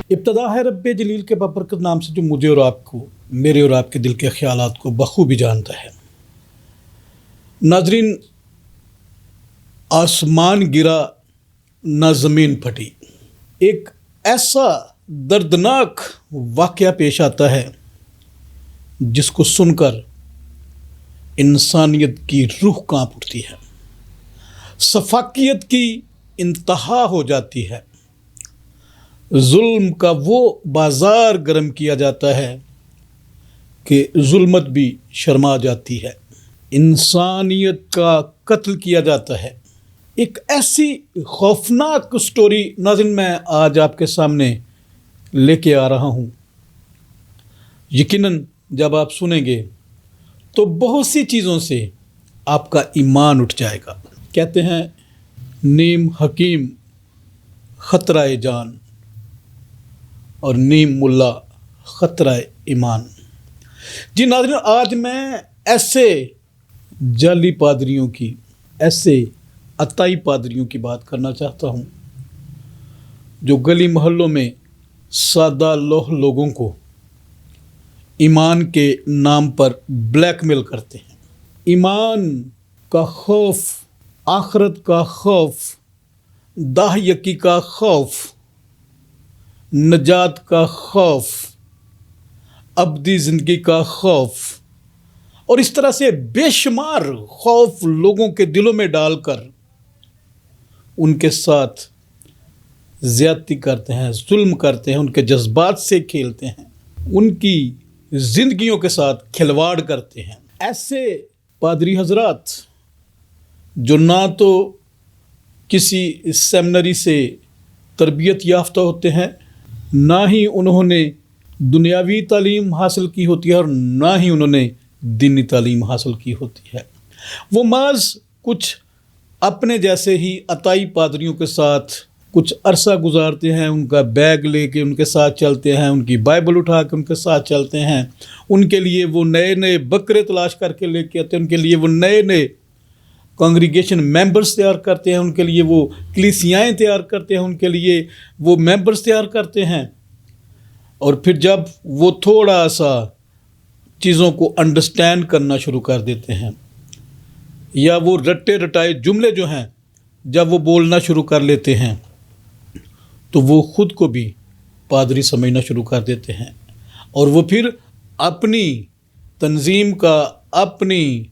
ابتدا ہے رب جلیل کے بابرکت نام سے جو مجھے اور آپ کو، میرے اور آپ کے دل کے خیالات کو بخوبی جانتا ہے۔ ناظرین، آسمان گرا نہ زمین پھٹی، ایک ایسا دردناک واقعہ پیش آتا ہے جس کو سن کر انسانیت کی روح کانپ اٹھتی ہے، سفاکیت کی انتہا ہو جاتی ہے، ظلم کا وہ بازار گرم کیا جاتا ہے کہ ظلمت بھی شرما جاتی ہے، انسانیت کا قتل کیا جاتا ہے۔ ایک ایسی خوفناک سٹوری ناظرین میں آج آپ کے سامنے لے کے آ رہا ہوں۔ یقیناً جب آپ سنیں گے تو بہت سی چیزوں سے آپ کا ایمان اٹھ جائے گا۔ کہتے ہیں نیم حکیم خطرہ جان اور نیم ملا خطرہ ایمان۔ جی ناظرین، آج میں ایسے جعلی پادریوں کی، ایسے عطائی پادریوں کی بات کرنا چاہتا ہوں جو گلی محلوں میں سادہ لوہ لوگوں کو ایمان کے نام پر بلیک میل کرتے ہیں۔ ایمان کا خوف، آخرت کا خوف، داہ یکی کا خوف، نجات کا خوف، ابدی زندگی کا خوف، اور اس طرح سے بے شمار خوف لوگوں کے دلوں میں ڈال کر ان کے ساتھ زیادتی کرتے ہیں، ظلم کرتے ہیں، ان کے جذبات سے کھیلتے ہیں، ان کی زندگیوں کے ساتھ کھلواڑ کرتے ہیں۔ ایسے پادری حضرات جو نہ تو کسی سیمنری سے تربیت یافتہ ہوتے ہیں، نہ ہی انہوں نے دنیاوی تعلیم حاصل کی ہوتی ہے اور نہ ہی انہوں نے دینی تعلیم حاصل کی ہوتی ہے، وہ محض کچھ اپنے جیسے ہی عطائی پادریوں کے ساتھ کچھ عرصہ گزارتے ہیں، ان کا بیگ لے کے ان کے ساتھ چلتے ہیں، ان کی بائبل اٹھا کے ان کے ساتھ چلتے ہیں، ان کے لیے وہ نئے نئے بکرے تلاش کر کے لے کے آتے ہیں، ان کے لیے وہ نئے نئے کانگریگیشن ممبرز تیار کرتے ہیں، ان کے لیے وہ کلیسیائیں تیار کرتے ہیں، ان کے لیے وہ ممبرز تیار کرتے ہیں، اور پھر جب وہ تھوڑا سا چیزوں کو انڈرسٹینڈ کرنا شروع کر دیتے ہیں، یا وہ رٹے رٹائے جملے جو ہیں جب وہ بولنا شروع کر لیتے ہیں تو وہ خود کو بھی پادری سمجھنا شروع کر دیتے ہیں، اور وہ پھر اپنی تنظیم کا، اپنی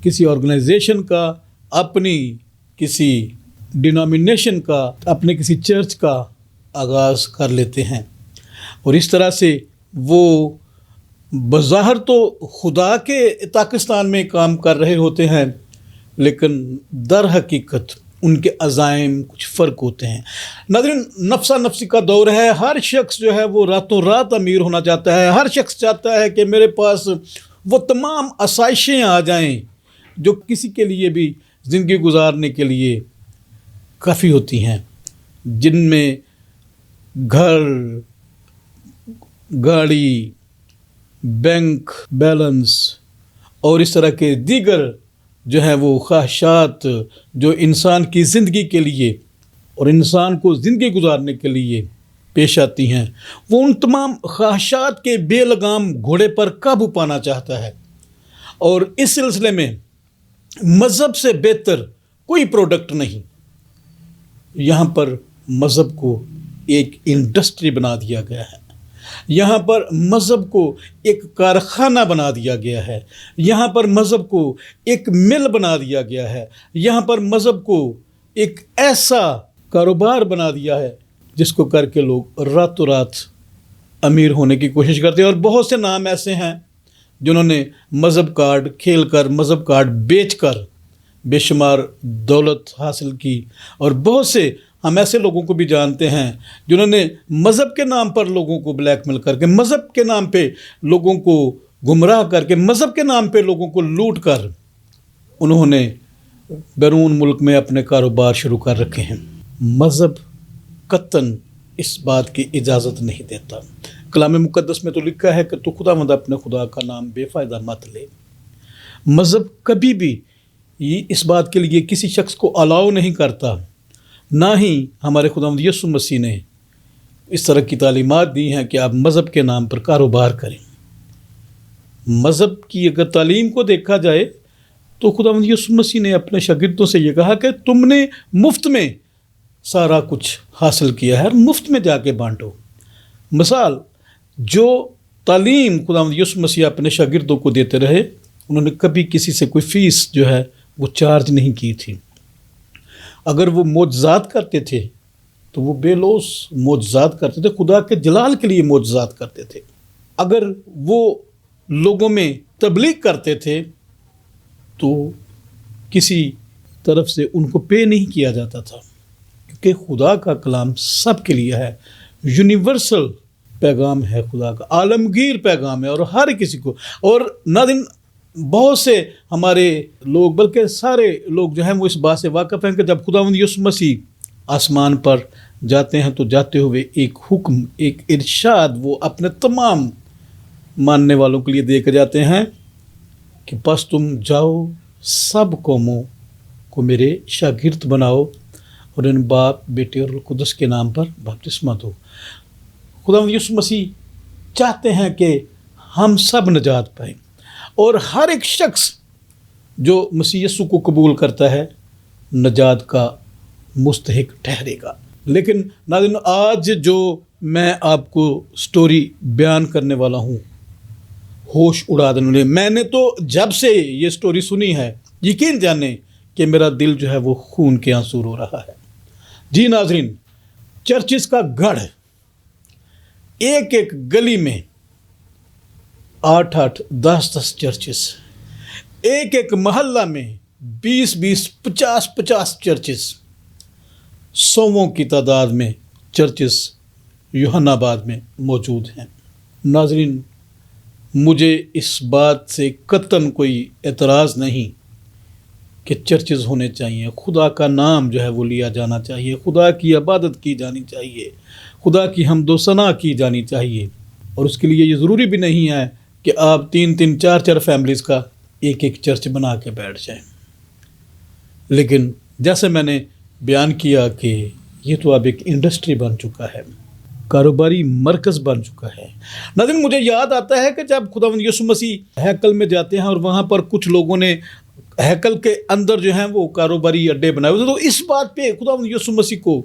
کسی آرگنائزیشن کا، اپنی کسی ڈینامینیشن کا، اپنے کسی چرچ کا آغاز کر لیتے ہیں، اور اس طرح سے وہ بظاہر تو خدا کے پاکستان میں کام کر رہے ہوتے ہیں، لیکن در حقیقت ان کے عزائم کچھ فرق ہوتے ہیں۔ ناظرین، نفسا نفسی کا دور ہے، ہر شخص جو ہے وہ راتوں رات امیر ہونا چاہتا ہے، ہر شخص چاہتا ہے کہ میرے پاس وہ تمام آسائشیں آ جائیں جو کسی کے لیے بھی زندگی گزارنے کے لیے کافی ہوتی ہیں، جن میں گھر، گاڑی، بینک بیلنس اور اس طرح کے دیگر جو ہے وہ خواہشات جو انسان کی زندگی کے لیے اور انسان کو زندگی گزارنے کے لیے پیش آتی ہیں، وہ ان تمام خواہشات کے بے لگام گھوڑے پر قابو پانا چاہتا ہے، اور اس سلسلے میں مذہب سے بہتر کوئی پروڈکٹ نہیں۔ یہاں پر مذہب کو ایک انڈسٹری بنا دیا گیا ہے، یہاں پر مذہب کو ایک کارخانہ بنا دیا گیا ہے، یہاں پر مذہب کو ایک مل بنا دیا گیا ہے، یہاں پر مذہب کو ایک ایسا کاروبار بنا دیا ہے جس کو کر کے لوگ راتوں رات امیر ہونے کی کوشش کرتے ہیں، اور بہت سے نام ایسے ہیں جنہوں نے مذہب کارڈ کھیل کر، مذہب کارڈ بیچ کر بے شمار دولت حاصل کی، اور بہت سے ہم ایسے لوگوں کو بھی جانتے ہیں جنہوں نے مذہب کے نام پر لوگوں کو بلیک میل کر کے، مذہب کے نام پہ لوگوں کو گمراہ کر کے، مذہب کے نام پہ لوگوں کو لوٹ کر انہوں نے بیرون ملک میں اپنے کاروبار شروع کر رکھے ہیں۔ مذہب قطعاً اس بات کی اجازت نہیں دیتا۔ کلام مقدس میں تو لکھا ہے کہ تو خداوند اپنے خدا کا نام بے فائدہ مت لے۔ مذہب کبھی بھی اس بات کے لیے کسی شخص کو الاؤ نہیں کرتا، نہ ہی ہمارے خداوند یسوع مسیح نے اس طرح کی تعلیمات دی ہیں کہ آپ مذہب کے نام پر کاروبار کریں۔ مذہب کی اگر تعلیم کو دیکھا جائے تو خداوند یسوع مسیح نے اپنے شاگردوں سے یہ کہا کہ تم نے مفت میں سارا کچھ حاصل کیا ہے، مفت میں جا کے بانٹو۔ مثال، جو تعلیم خداوند یسوع مسیح اپنے شاگردوں کو دیتے رہے، انہوں نے کبھی کسی سے کوئی فیس جو ہے وہ چارج نہیں کی تھی۔ اگر وہ معجزات کرتے تھے تو وہ بے لوث معجزات کرتے تھے، خدا کے جلال کے لیے معجزات کرتے تھے۔ اگر وہ لوگوں میں تبلیغ کرتے تھے تو کسی طرف سے ان کو پے نہیں کیا جاتا تھا، کیونکہ خدا کا کلام سب کے لیے ہے، یونیورسل پیغام ہے، خدا کا عالمگیر پیغام ہے، اور ہر کسی کو۔ اور ناظرین، بہت سے ہمارے لوگ بلکہ سارے لوگ جو ہیں وہ اس بات سے واقف ہیں کہ جب خداوند یسوع مسیح آسمان پر جاتے ہیں تو جاتے ہوئے ایک حکم، ایک ارشاد وہ اپنے تمام ماننے والوں کے لیے دے کے جاتے ہیں کہ بس تم جاؤ، سب قوموں کو میرے شاگرد بناؤ اور ان باپ، بیٹے اور روح القدس کے نام پر بپتسمہ دو۔ خداوند یسوع مسیح چاہتے ہیں کہ ہم سب نجات پائیں، اور ہر ایک شخص جو مسیح یسوع کو قبول کرتا ہے نجات کا مستحق ٹھہرے گا۔ لیکن ناظرین، آج جو میں آپ کو سٹوری بیان کرنے والا ہوں، ہوش اڑا دینے والی، میں نے تو جب سے یہ سٹوری سنی ہے یقین جانے کہ میرا دل جو ہے وہ خون کے آنسو رو رہا ہے۔ جی ناظرین، چرچز کا گڑھ، ایک ایک گلی میں 8-8 10-10 چرچز، ایک ایک محلہ میں 20-20 50-50 چرچز، 100 کی تعداد میں چرچز یوحنا آباد میں موجود ہیں۔ ناظرین، مجھے اس بات سے قطعاً کوئی اعتراض نہیں کہ چرچز ہونے چاہیے، خدا کا نام جو ہے وہ لیا جانا چاہیے، خدا کی عبادت کی جانی چاہیے، خدا کی حمد و ثنا کی جانی چاہیے، اور اس کے لیے یہ ضروری بھی نہیں ہے کہ آپ 3-3 4-4 فیملیز کا ایک ایک چرچ بنا کے بیٹھ جائیں۔ لیکن جیسے میں نے بیان کیا کہ یہ تو اب ایک انڈسٹری بن چکا ہے، کاروباری مرکز بن چکا ہے۔ ناظرین، مجھے یاد آتا ہے کہ جب خداوند یسوع مسیح ہیکل میں جاتے ہیں اور وہاں پر کچھ لوگوں نے ہیکل کے اندر جو ہیں وہ کاروباری اڈے بنائے ہوئے تھے، تو اس بات پہ خداوند یسوع مسیح کو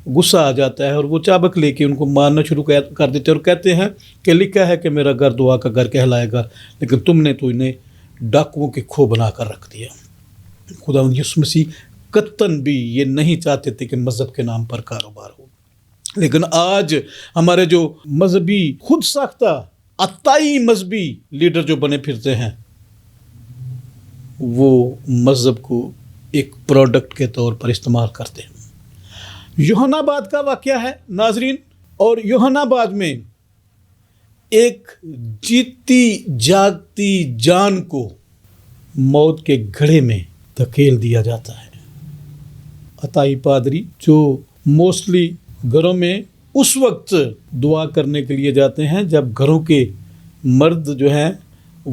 غصہ آ جاتا ہے اور وہ چابک لے کے ان کو مارنا شروع کر دیتے ہیں اور کہتے ہیں کہ لکھا ہے کہ میرا گھر دعا کا گھر کہلائے گا، لیکن تم نے تو انہیں ڈاکوؤں کے کھو بنا کر رکھ دیا۔ خداوند یسوع مسیح قطعاً بھی یہ نہیں چاہتے تھے کہ مذہب کے نام پر کاروبار ہو، لیکن آج ہمارے جو مذہبی خود ساختہ عطائی مذہبی لیڈر جو بنے پھرتے ہیں، وہ مذہب کو ایک پروڈکٹ کے طور پر استعمال کرتے ہیں۔ یوحنا آباد کا واقعہ ہے ناظرین، اور یوحنا آباد میں ایک جیتی جاگتی جان کو موت کے گھڑے میں دھکیل دیا جاتا ہے۔ عطائی پادری جو موسٹلی گھروں میں اس وقت دعا کرنے کے لیے جاتے ہیں جب گھروں کے مرد جو ہیں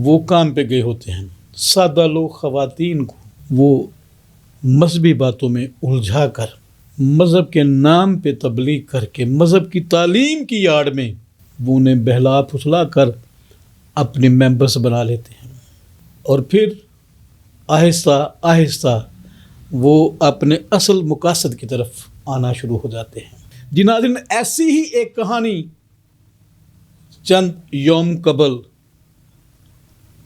وہ کام پہ گئے ہوتے ہیں، سادہ لوگ خواتین کو وہ مذہبی باتوں میں الجھا کر، مذہب کے نام پہ تبلیغ کر کے، مذہب کی تعلیم کی آڑ میں وہ انہیں بہلا پھسلا کر اپنے ممبرس بنا لیتے ہیں، اور پھر آہستہ آہستہ وہ اپنے اصل مقاصد کی طرف آنا شروع ہو جاتے ہیں۔ جی ناظرین، ایسی ہی ایک کہانی چند یوم قبل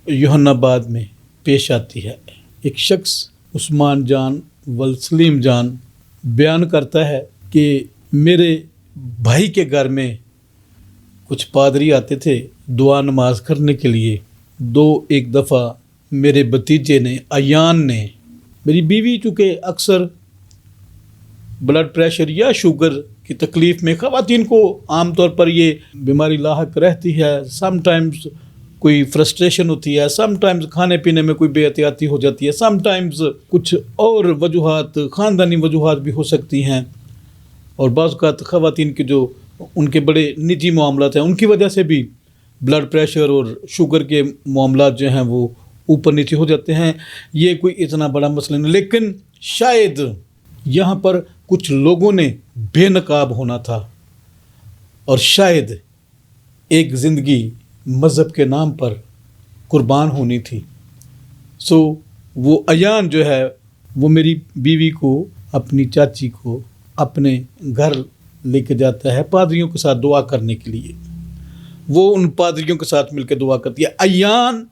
یوحنا آباد میں پیش آتی ہے۔ ایک شخص عثمان جان والسلیم جان بیان کرتا ہے کہ میرے بھائی کے گھر میں کچھ پادری آتے تھے دعا نماز کرنے کے لیے۔ ایک دفعہ میرے بھتیجے نے، ایان نے، میری بیوی چونکہ اکثر بلڈ پریشر یا شوگر کی تکلیف میں، خواتین کو عام طور پر یہ بیماری لاحق رہتی ہے، سم ٹائمز کوئی فرسٹریشن ہوتی ہے، سم ٹائمز کھانے پینے میں کوئی بے احتیاطی ہو جاتی ہے، سم ٹائمز کچھ اور وجوہات، خاندانی وجوہات بھی ہو سکتی ہیں، اور بعض اوقات خواتین کے جو ان کے بڑے نجی معاملات ہیں ان کی وجہ سے بھی بلڈ پریشر اور شوگر کے معاملات جو ہیں وہ اوپر نیچے ہو جاتے ہیں۔ یہ کوئی اتنا بڑا مسئلہ نہیں، لیکن شاید یہاں پر کچھ لوگوں نے بے نقاب ہونا تھا اور شاید ایک زندگی مذہب کے نام پر قربان ہونی تھی. سو وہ ایان جو ہے وہ میری بیوی کو، اپنی چاچی کو اپنے گھر لے کے جاتا ہے پادریوں کے ساتھ دعا کرنے کے لیے. وہ ان پادریوں کے ساتھ مل کے دعا کرتی ہے. ایان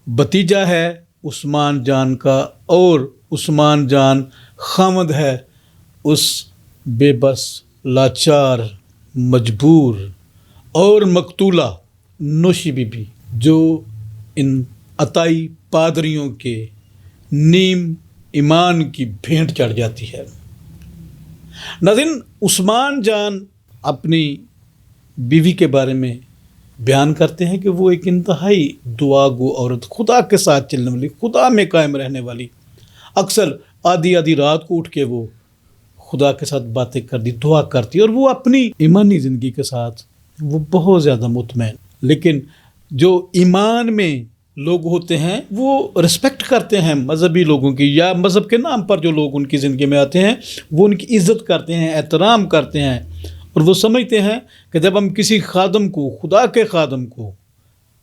بھتیجا ہے عثمان جان کا، اور عثمان جان خامد ہے اس بے بس، لاچار، مجبور اور مقتولہ نوشی بی بی جو ان عطائی پادریوں کے نیم ایمان کی بھینٹ چڑھ جاتی ہے. ناظرین، عثمان جان اپنی بیوی کے بارے میں بیان کرتے ہیں کہ وہ ایک انتہائی دعا گو عورت، خدا کے ساتھ چلنے والی، خدا میں قائم رہنے والی. اکثر آدھی رات کو اٹھ کے وہ خدا کے ساتھ باتیں کرتی، دعا کرتی، اور وہ اپنی ایمانی زندگی کے ساتھ وہ بہت زیادہ مطمئن. لیکن جو ایمان میں لوگ ہوتے ہیں وہ رسپیکٹ کرتے ہیں مذہبی لوگوں کی، یا مذہب کے نام پر جو لوگ ان کی زندگی میں آتے ہیں وہ ان کی عزت کرتے ہیں، احترام کرتے ہیں، اور وہ سمجھتے ہیں کہ جب ہم کسی خادم کو، خدا کے خادم کو،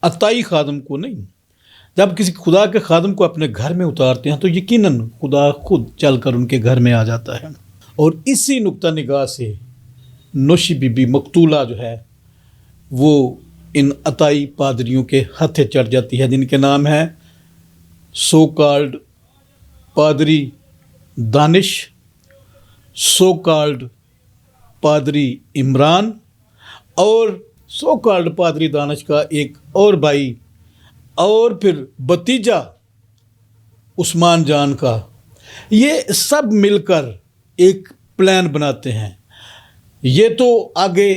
عطائی خادم کو نہیں، جب کسی خدا کے خادم کو اپنے گھر میں اتارتے ہیں تو یقیناً خدا خود چل کر ان کے گھر میں آ جاتا ہے. اور اسی نقطہ نگاہ سے نوشی بی بی مقتولہ جو ہے وہ ان عطائی پادریوں کے ہتھے چڑھ جاتی ہے، جن کے نام ہیں سو کالڈ پادری دانش، سو کالڈ پادری عمران، اور سو کالڈ پادری دانش کا ایک اور بھائی، اور پھر بھتیجا عثمان جان کا. یہ سب مل کر ایک پلان بناتے ہیں. یہ تو آگے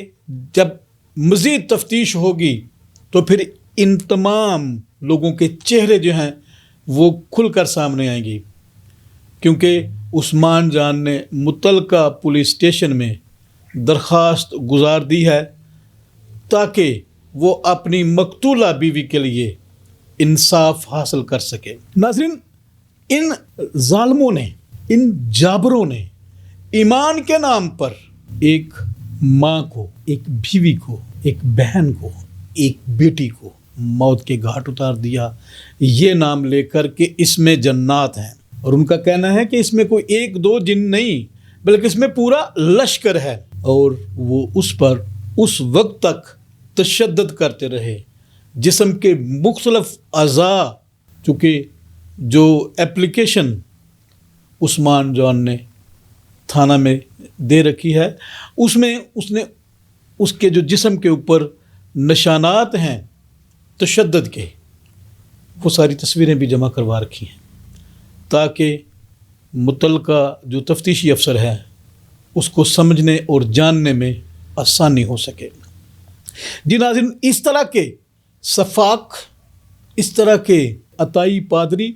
جب مزید تفتیش ہوگی تو پھر ان تمام لوگوں کے چہرے جو ہیں وہ کھل کر سامنے آئیں گی، کیونکہ عثمان جان نے متعلقہ پولیس اسٹیشن میں درخواست گزار دی ہے تاکہ وہ اپنی مقتولہ بیوی کے لیے انصاف حاصل کر سکے. ناظرین، ان ظالموں نے، ان جابروں نے ایمان کے نام پر ایک ماں کو، ایک بیوی کو، ایک بہن کو، ایک بیٹی کو موت کے گھاٹ اتار دیا، یہ نام لے کر کہ اس میں جنات ہیں. اور ان کا کہنا ہے کہ اس میں کوئی ایک دو جن نہیں بلکہ اس میں پورا لشکر ہے. اور وہ اس پر اس وقت تک تشدد کرتے رہے، جسم کے مختلف اعضاء، چونکہ جو اپلیکیشن عثمان جان نے تھانہ میں دے رکھی ہے اس میں اس نے اس کے جو جسم کے اوپر نشانات ہیں تشدد کے، وہ ساری تصویریں بھی جمع کروا رکھی ہیں تاکہ متعلقہ جو تفتیشی افسر ہے اس کو سمجھنے اور جاننے میں آسانی ہو سکے. جی ناظرین، اس طرح کے صفاق، اس طرح کے عطائی پادری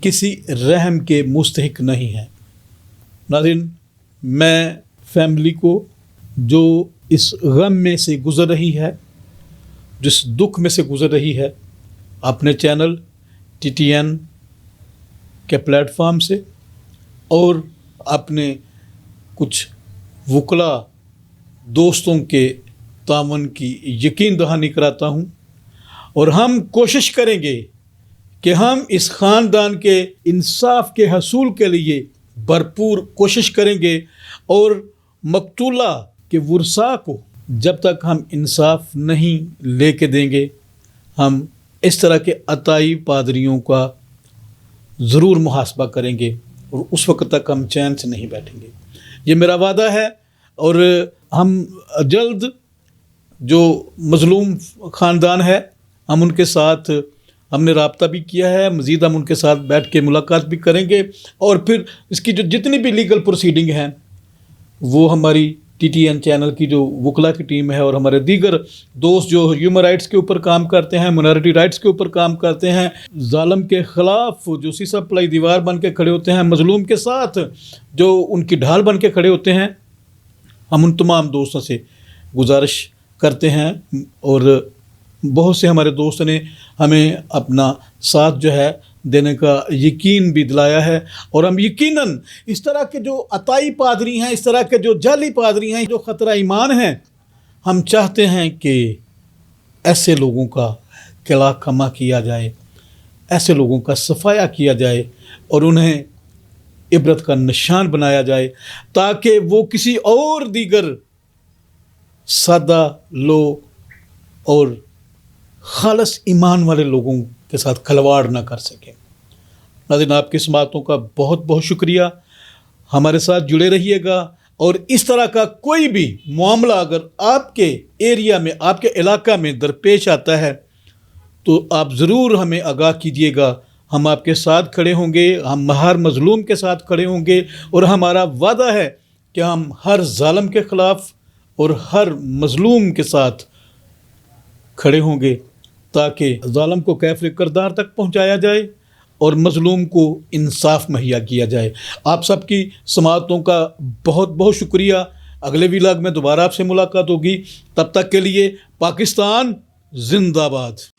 کسی رحم کے مستحق نہیں ہیں. ناظرین، میں فیملی کو جو اس غم میں سے گزر رہی ہے، جس دکھ میں سے گزر رہی ہے، اپنے چینل TTN کے پلیٹ فارم سے اور اپنے کچھ وکلاء دوستوں کے تعاون کی یقین دہانی کراتا ہوں. اور ہم کوشش کریں گے کہ ہم اس خاندان کے انصاف کے حصول کے لیے بھرپور کوشش کریں گے، اور مقتولہ کے ورثاء کو جب تک ہم انصاف نہیں لے کے دیں گے، ہم اس طرح کے عطائی پادریوں کا ضرور محاسبہ کریں گے، اور اس وقت تک ہم چین سے نہیں بیٹھیں گے. یہ میرا وعدہ ہے. اور ہم جلد جو مظلوم خاندان ہے، ہم ان کے ساتھ ہم نے رابطہ بھی کیا ہے، مزید ہم ان کے ساتھ بیٹھ کے ملاقات بھی کریں گے، اور پھر اس کی جو جتنی بھی لیگل پروسیڈنگ ہیں وہ ہماری TTN چینل کی جو وکلا کی ٹیم ہے اور ہمارے دیگر دوست جو ہیومن رائٹس کے اوپر کام کرتے ہیں، منارٹی رائٹس کے اوپر کام کرتے ہیں، ظالم کے خلاف جو سیسا پلائی دیوار بن کے کھڑے ہوتے ہیں، مظلوم کے ساتھ جو ان کی ڈھال بن کے کھڑے ہوتے ہیں، ہم ان تمام دوستوں سے گزارش کرتے ہیں. اور بہت سے ہمارے دوست نے ہمیں اپنا ساتھ جو ہے دینے کا یقین بھی دلایا ہے، اور ہم یقیناً اس طرح کے جو عطائی پادری ہیں، اس طرح کے جو جعلی پادری ہیں، جو خطرہ ایمان ہیں، ہم چاہتے ہیں کہ ایسے لوگوں کا قلع کما کیا جائے، ایسے لوگوں کا صفایا کیا جائے اور انہیں عبرت کا نشان بنایا جائے، تاکہ وہ کسی اور دیگر سادہ لوگ اور خالص ایمان والے لوگوں کے ساتھ کھلواڑ نہ کر سکیں۔ ناظرین، آپ کی اس باتوں کا بہت بہت شکریہ، ہمارے ساتھ جڑے رہیے گا، اور اس طرح کا کوئی بھی معاملہ اگر آپ کے ایریا میں، آپ کے علاقہ میں درپیش آتا ہے تو آپ ضرور ہمیں آگاہ کیجیے گا، ہم آپ کے ساتھ کھڑے ہوں گے، ہم ہر مظلوم کے ساتھ کھڑے ہوں گے، اور ہمارا وعدہ ہے کہ ہم ہر ظالم کے خلاف اور ہر مظلوم کے ساتھ کھڑے ہوں گے، تاکہ ظالم کو کیفر کردار تک پہنچایا جائے اور مظلوم کو انصاف مہیا کیا جائے۔ آپ سب کی سماعتوں کا بہت بہت شکریہ۔ اگلے ولاگ میں دوبارہ آپ سے ملاقات ہوگی، تب تک کے لیے پاکستان زندہ باد۔